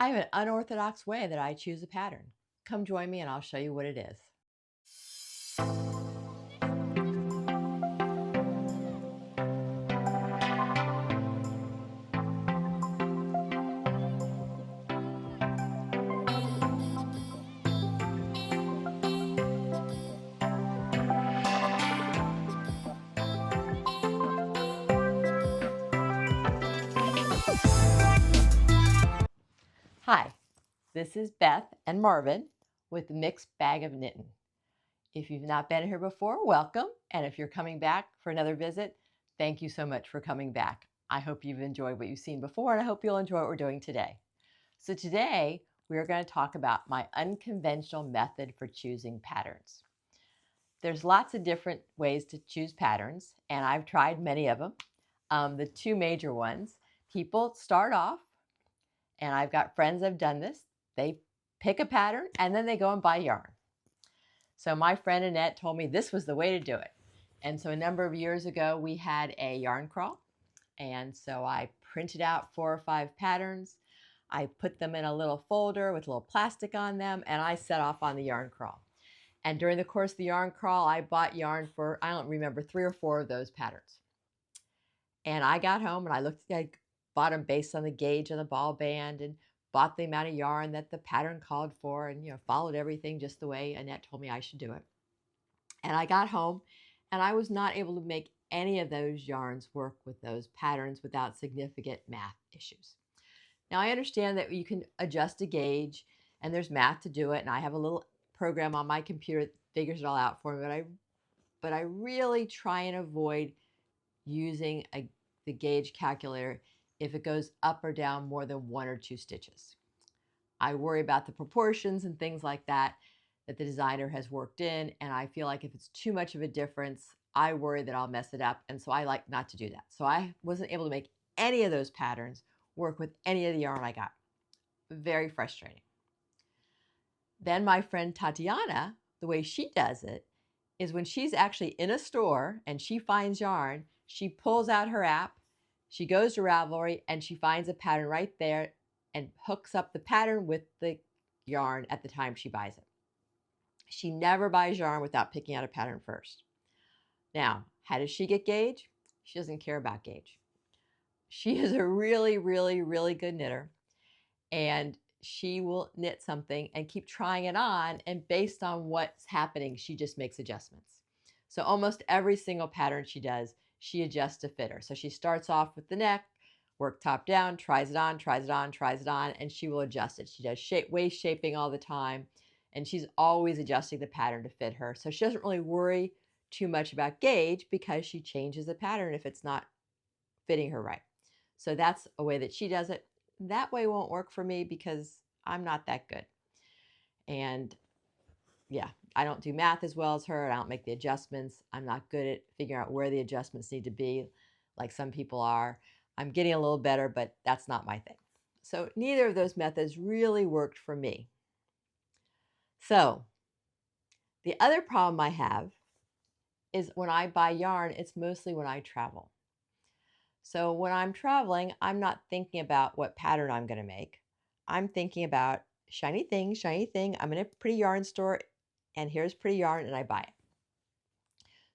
I have an unorthodox way that I choose a pattern. Come join me and I'll show you what it is. Hi, this is Beth and Marvin with the Mixed Bag of Knitting. If you've not been here before, welcome. And if you're coming back for another visit, thank you so much for coming back. I hope you've enjoyed what you've seen before, and I hope you'll enjoy what we're doing today. So today, we are going to talk about my unconventional method for choosing patterns. There's lots of different ways to choose patterns, and I've tried many of them. The two major ones, people start off, and I've got friends that have done this. They pick a pattern, and then they go and buy yarn. So my friend Annette told me this was the way to do it. And so a number of years ago, we had a yarn crawl. And so I printed out 4 or 5 patterns. I put them in a little folder with a little plastic on them, and I set off on the yarn crawl. And during the course of the yarn crawl, I bought yarn for, I don't remember, 3 or 4 of those patterns. And I got home and I bought them based on the gauge of the ball band and bought the amount of yarn that the pattern called for, and followed everything just the way Annette told me I should do it. And I got home and I was not able to make any of those yarns work with those patterns without significant math issues. Now I understand that you can adjust a gauge and there's math to do it, and I have a little program on my computer that figures it all out for me, but I really try and avoid using the gauge calculator if it goes up or down more than 1 or 2 stitches. I worry about the proportions and things like that the designer has worked in, and I feel like if it's too much of a difference, I worry that I'll mess it up, and so I like not to do that. So I wasn't able to make any of those patterns work with any of the yarn I got. Very frustrating. Then my friend Tatiana, the way she does it is when she's actually in a store and she finds yarn, she pulls out her app, she goes to Ravelry, and she finds a pattern right there and hooks up the pattern with the yarn at the time she buys it. She never buys yarn without picking out a pattern first. Now, how does she get gauge? She doesn't care about gauge. She is a really, really, really good knitter, and she will knit something and keep trying it on, and based on what's happening, she just makes adjustments. So almost every single pattern she does, she adjusts to fit her. So she starts off with the neck, work top down, tries it on, tries it on, tries it on, and she will adjust it. She does waist shaping all the time, and she's always adjusting the pattern to fit her. So she doesn't really worry too much about gauge because she changes the pattern if it's not fitting her right. So that's a way that she does it. That way won't work for me because I'm not that good. And yeah, I don't do math as well as her. I don't make the adjustments. I'm not good at figuring out where the adjustments need to be like some people are. I'm getting a little better, but that's not my thing. So neither of those methods really worked for me. So the other problem I have is when I buy yarn, it's mostly when I travel. So when I'm traveling, I'm not thinking about what pattern I'm going to make. I'm thinking about shiny thing, shiny thing. I'm in a pretty yarn store and here's pretty yarn, and I buy it.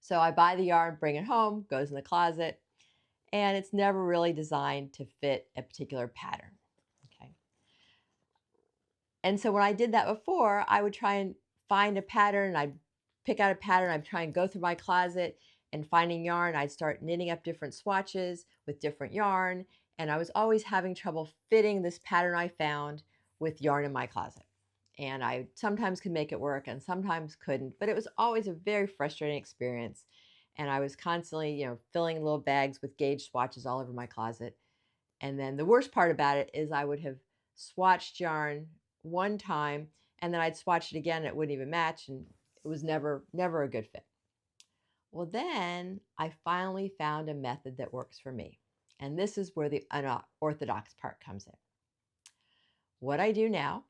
So I buy the yarn, bring it home, goes in the closet, and it's never really designed to fit a particular pattern. Okay. And so when I did that before, I would try and find a pattern. I'd pick out a pattern. I'd try and go through my closet and finding yarn. I'd start knitting up different swatches with different yarn. And I was always having trouble fitting this pattern I found with yarn in my closet. And I sometimes could make it work and sometimes couldn't, but it was always a very frustrating experience. And I was constantly, filling little bags with gauge swatches all over my closet. And then the worst part about it is I would have swatched yarn one time and then I'd swatch it again and it wouldn't even match, and it was never a good fit. Well, then I finally found a method that works for me. And this is where the unorthodox part comes in. What I do now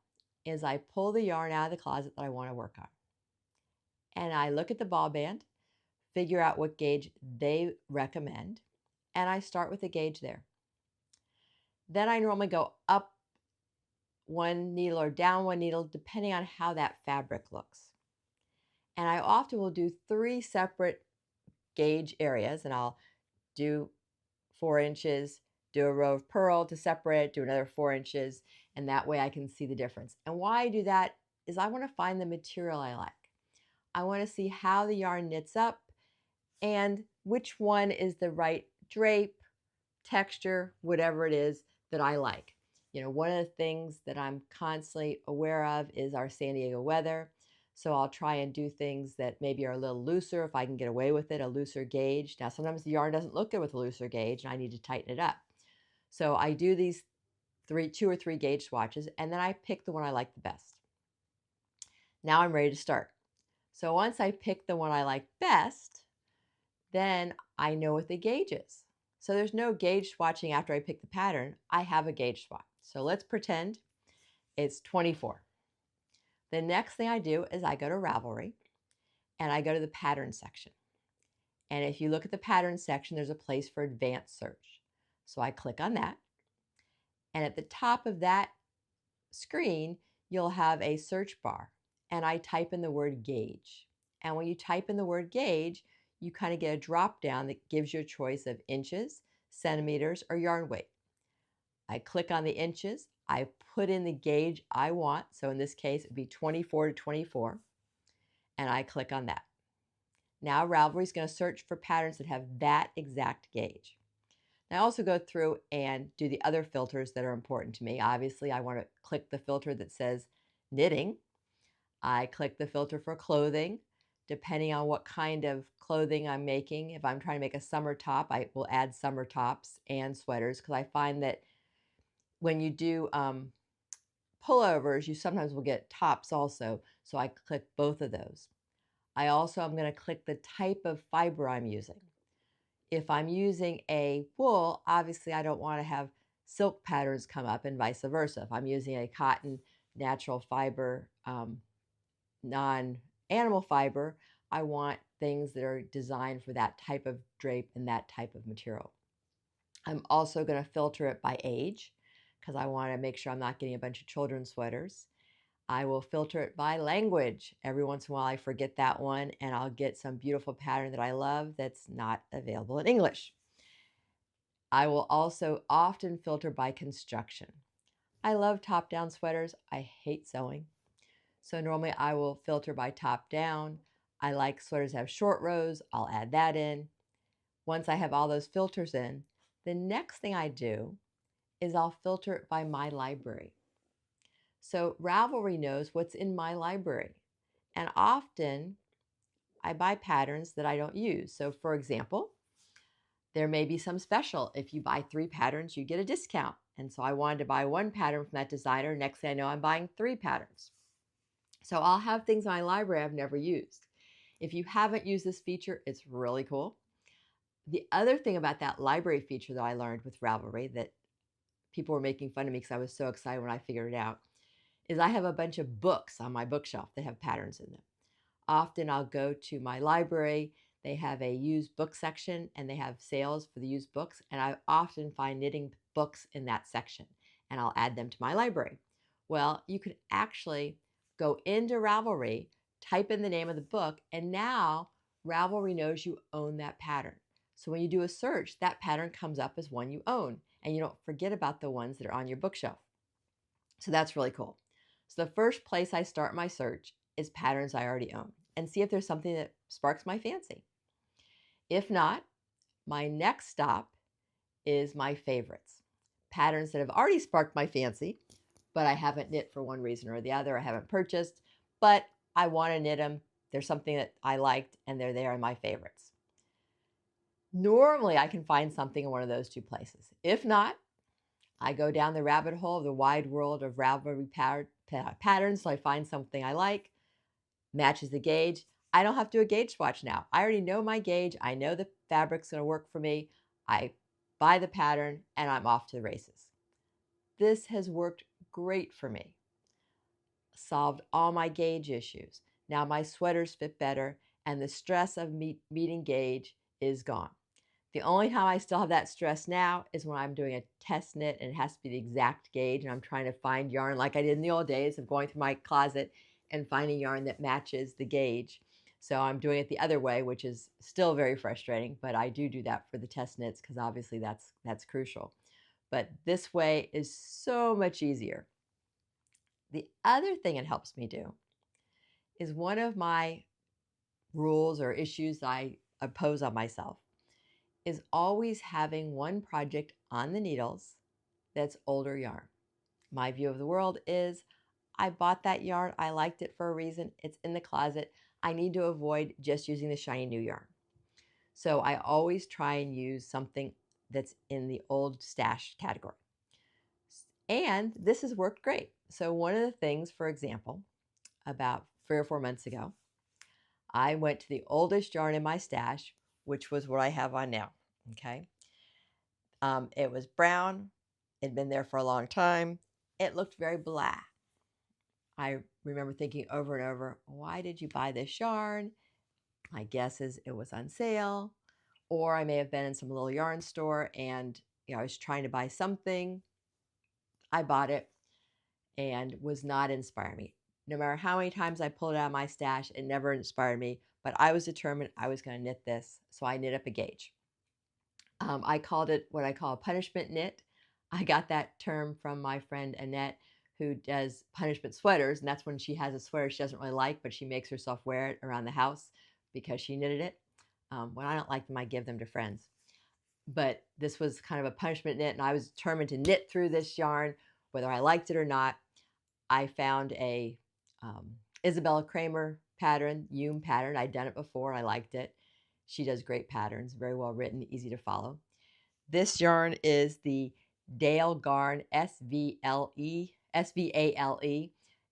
is I pull the yarn out of the closet that I want to work on. And I look at the ball band, figure out what gauge they recommend, and I start with the gauge there. Then I normally go up one needle or down one needle, depending on how that fabric looks. And I often will do 3 separate gauge areas, and I'll do 4 inches, do a row of purl to separate, do another 4 inches, and that way I can see the difference. And why I do that is I want to find the material I like. I want to see how the yarn knits up and which one is the right drape, texture, whatever it is that I like. You know, one of the things that I'm constantly aware of is our San Diego weather. So I'll try and do things that maybe are a little looser if I can get away with it, a looser gauge. Now, sometimes the yarn doesn't look good with a looser gauge and I need to tighten it up. So I do these 2 or 3 gauge swatches, and then I pick the one I like the best. Now I'm ready to start. So once I pick the one I like best, then I know what the gauge is. So there's no gauge swatching after I pick the pattern. I have a gauge swatch. So let's pretend it's 24. The next thing I do is I go to Ravelry and I go to the pattern section. And if you look at the pattern section, there's a place for advanced search. So I click on that. And at the top of that screen, you'll have a search bar. And I type in the word gauge. And when you type in the word gauge, you kind of get a drop down that gives you a choice of inches, centimeters, or yarn weight. I click on the inches. I put in the gauge I want. So in this case, it'd be 24 to 24. And I click on that. Now Ravelry is going to search for patterns that have that exact gauge. Now I also go through and do the other filters that are important to me. Obviously, I want to click the filter that says knitting. I click the filter for clothing, depending on what kind of clothing I'm making. If I'm trying to make a summer top, I will add summer tops and sweaters because I find that when you do pullovers, you sometimes will get tops also. So I click both of those. I also am going to click the type of fiber I'm using. If I'm using a wool, obviously I don't want to have silk patterns come up and vice versa. If I'm using a cotton, natural fiber, non-animal fiber, I want things that are designed for that type of drape and that type of material. I'm also going to filter it by age because I want to make sure I'm not getting a bunch of children's sweaters. I will filter it by language. Every once in a while I forget that one and I'll get some beautiful pattern that I love that's not available in English. I will also often filter by construction. I love top-down sweaters. I hate sewing. So normally I will filter by top-down. I like sweaters that have short rows. I'll add that in. Once I have all those filters in, the next thing I do is I'll filter it by my library. So Ravelry knows what's in my library. And often I buy patterns that I don't use. So for example, there may be some special. If you buy 3 patterns, you get a discount. And so I wanted to buy 1 pattern from that designer. Next thing I know, I'm buying 3 patterns. So I'll have things in my library I've never used. If you haven't used this feature, it's really cool. The other thing about that library feature that I learned with Ravelry that people were making fun of me because I was so excited when I figured it out is I have a bunch of books on my bookshelf that have patterns in them. Often I'll go to my library, they have a used book section and they have sales for the used books, and I often find knitting books in that section and I'll add them to my library. Well, you could actually go into Ravelry, type in the name of the book, and now Ravelry knows you own that pattern. So when you do a search, that pattern comes up as one you own and you don't forget about the ones that are on your bookshelf. So that's really cool. So the first place I start my search is patterns I already own and see if there's something that sparks my fancy. If not, my next stop is my favorites. Patterns that have already sparked my fancy, but I haven't knit for one reason or the other. I haven't purchased, but I want to knit them. There's something that I liked and they're there in my favorites. Normally I can find something in one of those 2 places. If not, I go down the rabbit hole of the wide world of Ravelry patterns, so I find something I like, matches the gauge. I don't have to do a gauge swatch now. I already know my gauge. I know the fabric's going to work for me. I buy the pattern and I'm off to the races. This has worked great for me. Solved all my gauge issues. Now my sweaters fit better and the stress of meeting gauge is gone. The only time I still have that stress now is when I'm doing a test knit and it has to be the exact gauge and I'm trying to find yarn like I did in the old days of going through my closet and finding yarn that matches the gauge. So I'm doing it the other way, which is still very frustrating, but I do that for the test knits because obviously that's crucial. But this way is so much easier. The other thing it helps me do is one of my rules or issues I impose on myself is always having one project on the needles that's older yarn. My view of the world is I bought that yarn, I liked it for a reason, it's in the closet. I need to avoid just using the shiny new yarn. So I always try and use something that's in the old stash category. And this has worked great. So one of the things, for example, about 3 or 4 months ago, I went to the oldest yarn in my stash, which was what I have on now, okay? It was brown. It'd been there for a long time. It looked very blah. I remember thinking over and over, why did you buy this yarn? My guess is it was on sale, or I may have been in some little yarn store and I was trying to buy something. I bought it and was not inspiring me. No matter how many times I pulled it out of my stash, it never inspired me, but I was determined I was going to knit this, so I knit up a gauge. I called it what I call a punishment knit. I got that term from my friend Annette, who does punishment sweaters, and that's when she has a sweater she doesn't really like, but she makes herself wear it around the house because she knitted it. When I don't like them, I give them to friends. But this was kind of a punishment knit, and I was determined to knit through this yarn, whether I liked it or not. I found a Isabella Kramer pattern, Yume pattern. I'd done it before. I liked it. She does great patterns, very well written, easy to follow. This yarn is the Dale Garn SVALE.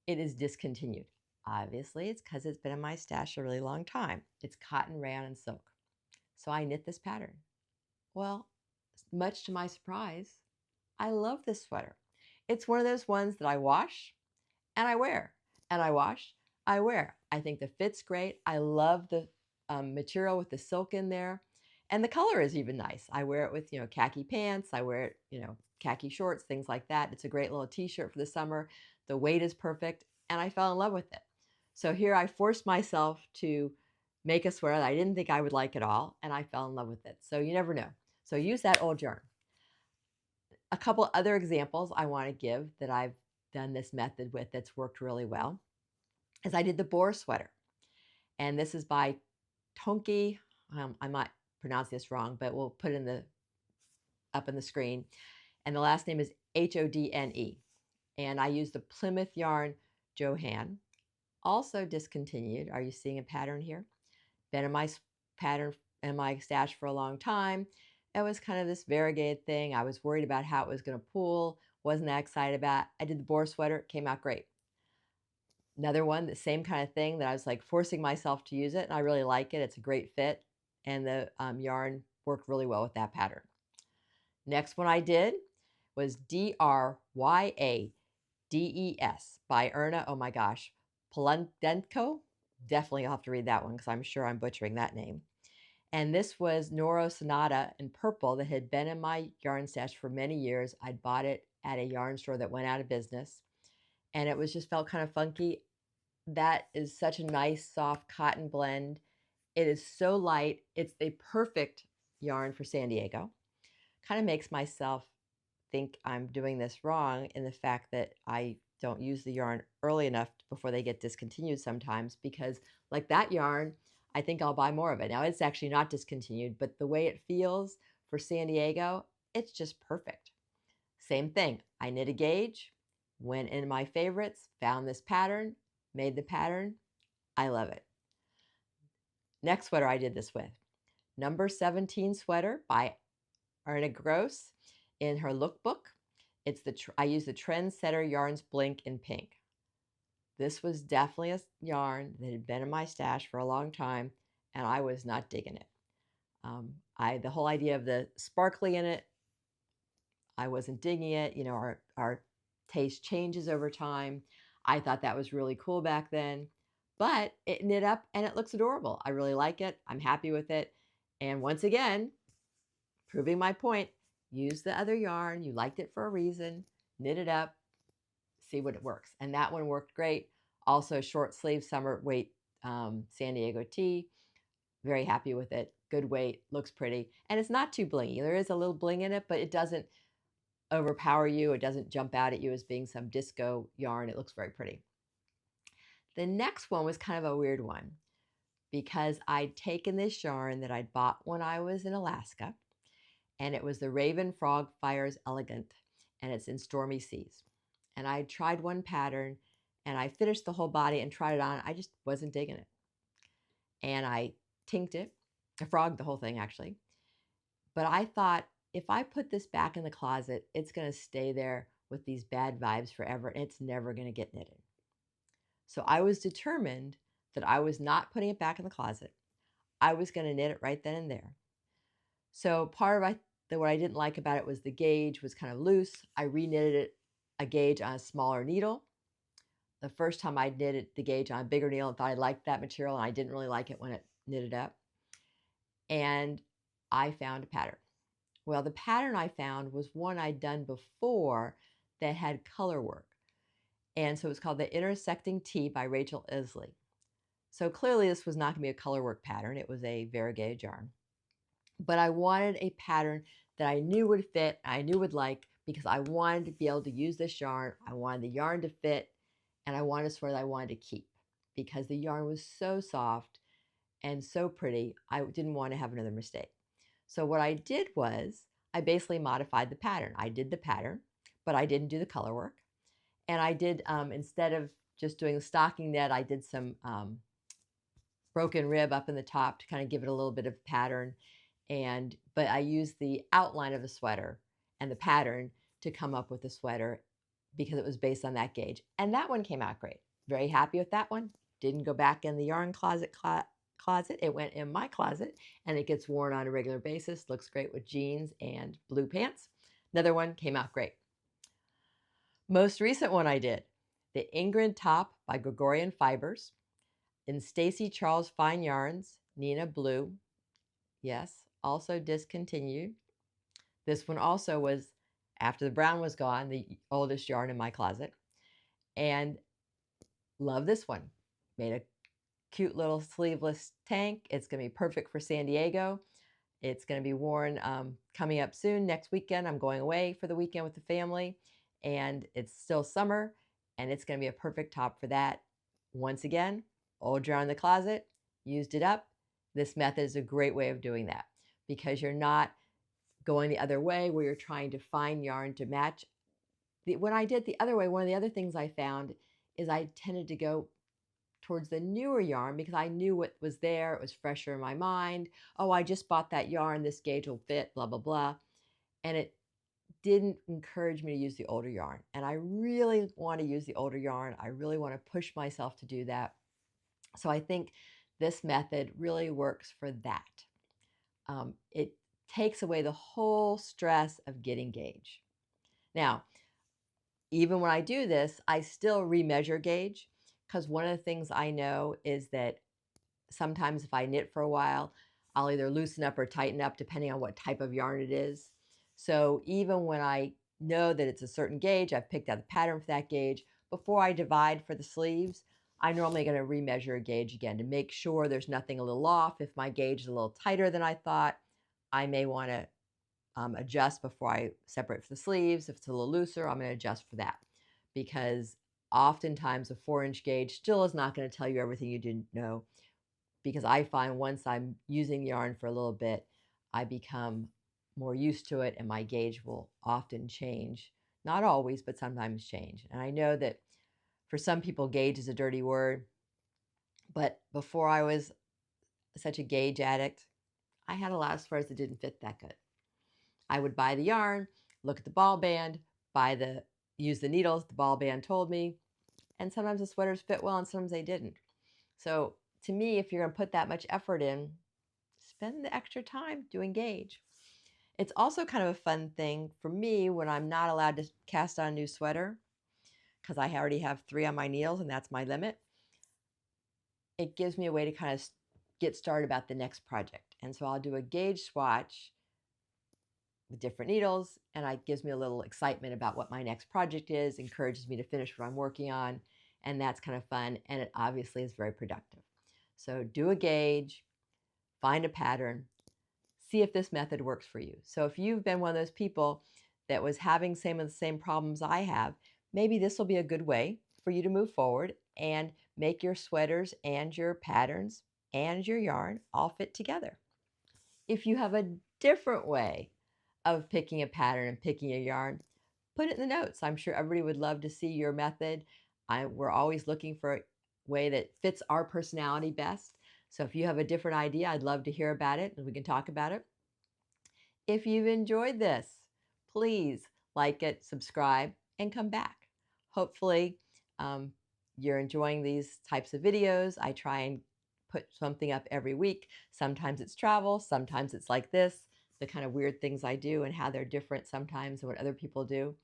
It is discontinued. Obviously, it's because it's been in my stash a really long time. It's cotton, rayon, and silk. So I knit this pattern. Well, much to my surprise, I love this sweater. It's one of those ones that I wash and I wear, and I wash, I wear. I think the fit's great. I love the material with the silk in there, and the color is even nice. I wear it with khaki pants. I wear it khaki shorts, things like that. It's a great little t-shirt for the summer. The weight is perfect, and I fell in love with it. So here I forced myself to make a sweater that I didn't think I would like at all, and I fell in love with it. So you never know. So use that old yarn. A couple other examples I want to give that I've done this method with that's worked really well is I did the boar sweater. And this is by Tonki. I might pronounce this wrong, but we'll put it up in the screen. And the last name is Hodne. And I used the Plymouth yarn Johan. Also discontinued. Are you seeing a pattern here? Been in my pattern in my stash for a long time. It was kind of this variegated thing. I was worried about how it was going to pull. Wasn't that excited about. I did the boar sweater. It came out great. Another one, the same kind of thing that I was like forcing myself to use it, and I really like it. It's a great fit, and the yarn worked really well with that pattern. Next one I did was Dryades by Erna, oh my gosh, Polendenko. Definitely I'll have to read that one because I'm sure I'm butchering that name. And this was Noro Sonata in purple that had been in my yarn stash for many years. I'd bought it at a yarn store that went out of business, and it was just felt kind of funky. That is such a nice, soft cotton blend. It is so light. It's a perfect yarn for San Diego. Kind of makes myself think I'm doing this wrong in the fact that I don't use the yarn early enough before they get discontinued sometimes, because like that yarn, I think I'll buy more of it. Now it's actually not discontinued, but the way it feels for San Diego, it's just perfect. Same thing. I knit a gauge, went in my favorites, found this pattern, made the pattern. I love it. Next sweater I did this with. Number 17 sweater by Erna Gross in her lookbook. I use the Trendsetter Yarns Blink in pink. This was definitely a yarn that had been in my stash for a long time, and I was not digging it. The whole idea of the sparkly in it, I wasn't digging it. Our taste changes over time. I thought that was really cool back then, but it knit up and it looks adorable. I really like it. I'm happy with it. And once again, proving my point, use the other yarn. You liked it for a reason. Knit it up, see what it works. And that one worked great. Also, short sleeve summer weight San Diego tee. Very happy with it. Good weight, looks pretty. And it's not too blingy. There is a little bling in it, but it doesn't overpower you. It doesn't jump out at you as being some disco yarn. It looks very pretty. The next one was kind of a weird one because I'd taken this yarn that I'd bought when I was in Alaska, and it was the Raven Frog Fires Elegant, and it's in Stormy Seas. And I tried one pattern, and I finished the whole body and tried it on. I just wasn't digging it. And I tinked it. I frogged the whole thing, actually. But I thought, if I put this back in the closet, it's going to stay there with these bad vibes forever, and it's never going to get knitted. So I was determined that I was not putting it back in the closet. I was going to knit it right then and there. So part of what I didn't like about it was the gauge was kind of loose. I reknitted it a gauge on a smaller needle. The first time I knitted the gauge on a bigger needle and thought I liked that material, and I didn't really like it when it knitted up. And I found a pattern. Well, the pattern I found was one I'd done before that had color work. And so it was called the Intersecting Tee by Rachel Isley. So clearly this was not going to be a color work pattern. It was a variegated yarn. But I wanted a pattern that I knew would fit, I knew would like, because I wanted to be able to use this yarn. I wanted the yarn to fit, and I wanted a sweater that I wanted to keep because the yarn was so soft and so pretty. I didn't want to have another mistake. So what I did was I basically modified the pattern. I did the pattern, but I didn't do the color work. And I did, instead of just doing the stocking knit, I did some broken rib up in the top to kind of give it a little bit of pattern. But I used the outline of the sweater and the pattern to come up with the sweater because it was based on that gauge. And that one came out great. Very happy with that one. Didn't go back in the yarn closet. It went in my closet, and it gets worn on a regular basis. Looks great with jeans and blue pants. Another one came out great. Most recent one I did, the Ingrid Top by Gregorian Fibers in Stacy Charles Fine Yarns, Nina Blue. Yes, also discontinued. This one also was, after the brown was gone, the oldest yarn in my closet. And love this one. Made a cute little sleeveless tank. It's going to be perfect for San Diego. It's going to be worn coming up soon. Next weekend, I'm going away for the weekend with the family. And it's still summer, and it's going to be a perfect top for that. Once again, old yarn in the closet, used it up. This method is a great way of doing that because you're not going the other way where you're trying to find yarn to match. When I did the other way, one of the other things I found is I tended to go towards the newer yarn because I knew what was there. It was fresher in my mind. Oh, I just bought that yarn. This gauge will fit, blah, blah, blah. And it didn't encourage me to use the older yarn. And I really want to use the older yarn. I really want to push myself to do that. So I think this method really works for that. It takes away the whole stress of getting gauge. Now, even when I do this, I still remeasure gauge because one of the things I know is that sometimes if I knit for a while, I'll either loosen up or tighten up depending on what type of yarn it is. So even when I know that it's a certain gauge, I've picked out the pattern for that gauge, before I divide for the sleeves, I'm normally going to remeasure a gauge again to make sure there's nothing a little off. If my gauge is a little tighter than I thought, I may want to adjust before I separate for the sleeves. If it's a little looser, I'm going to adjust for that because oftentimes a 4-inch gauge still is not going to tell you everything you didn't know, because I find once I'm using yarn for a little bit, I become more used to it and my gauge will often change. Not always, but sometimes change. And I know that for some people, gauge is a dirty word, but before I was such a gauge addict, I had a lot of sweaters that didn't fit that good. I would buy the yarn, look at the ball band, use the needles the ball band told me, and sometimes the sweaters fit well and sometimes they didn't. So to me, if you're going to put that much effort in, spend the extra time doing gauge. It's also kind of a fun thing for me when I'm not allowed to cast on a new sweater because I already have 3 on my needles and that's my limit. It gives me a way to kind of get started about the next project. And so I'll do a gauge swatch with different needles, and it gives me a little excitement about what my next project is, encourages me to finish what I'm working on, and that's kind of fun, and it obviously is very productive. So do a gauge, find a pattern, see if this method works for you. So if you've been one of those people that was having some of the same problems I have, maybe this will be a good way for you to move forward and make your sweaters and your patterns and your yarn all fit together. If you have a different way of picking a pattern and picking a yarn, put it in the notes. I'm sure everybody would love to see your method. We're always looking for a way that fits our personality best. So if you have a different idea, I'd love to hear about it and we can talk about it. If you've enjoyed this, please like it, subscribe, and come back. Hopefully, you're enjoying these types of videos. I try and put something up every week. Sometimes it's travel, sometimes it's like this, the kind of weird things I do and how they're different sometimes than what other people do.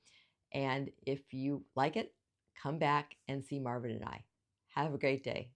And if you like it, come back and see Marvin and I. Have a great day.